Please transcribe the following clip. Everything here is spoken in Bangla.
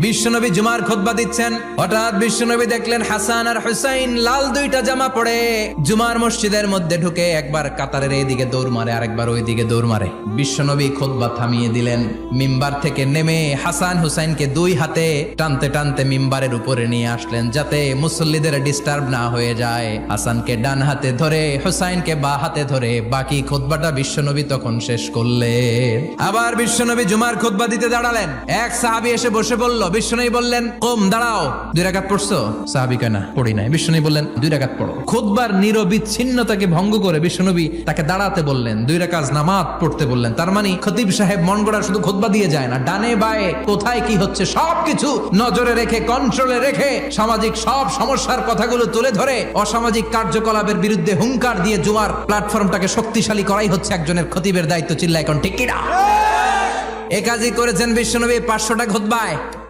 বিশ্বনবী জুমার খুতবা দিচ্ছেন, হঠাৎ বিশ্বনবী দেখলেন হাসান আর হুসাইন লাল দুইটা জামা পরে জুমার মসজিদের মধ্যে ঢুকে একবার কাতারের এইদিকে দৌড় মারে, আরেকবার ওইদিকে দৌড় মারে। বিশ্বনবী খুতবা থামিয়ে দিলেন, মিম্বার থেকে নেমে হাসান হুসাইনকে দুই হাতে টানতে টানতে মিম্বারের উপরে নিয়ে আসলেন যাতে মুসল্লিদের ডিস্টার্ব না হয়ে যায়। হাসানকে ডান হাতে ধরে হুসাইনকে বা হাতে ধরে বাকি খুতবাটা বিশ্বনবী তখন শেষ করলেন। আবার বিশ্বনবী জুমার খুতবা দিতে দাঁড়ালেন, এক সাহাবী এসে বসে বলল, বিশ্বনবী বললেন, কম দাঁড়াও, 2 রাকাত পড়ছো? সাহাবী কয় না, পড়ি নাই। বিশ্বনবী বললেন, 2 রাকাত পড়ো। খুতবার নিরবিচ্ছিন্নতাকে ভঙ্গ করে বিশ্বনবী তাকে দাঁড়াতে বললেন, 2 রাকাত নামাজ পড়তে বললেন। তার মানে খতিব সাহেব মন গড়া শুধু খুতবা দিয়ে যায় না, ডানে বায়ে কোথায় কি হচ্ছে সবকিছু নজরে রেখে, কন্ট্রোলে রেখে সামাজিক সব সমস্যার কথাগুলো তুলে ধরে অসামাজিক কার্যকলাপের বিরুদ্ধে হুঙ্কার দিয়ে জুমার প্ল্যাটফর্মটাকে শক্তিশালী করাই হচ্ছে একজনের খতিবের দায়িত্ব। চিল্লা এখন ঠিক কিনা? এ কাজই করেছেন বিশ্বনবী 500টা খুতবায়।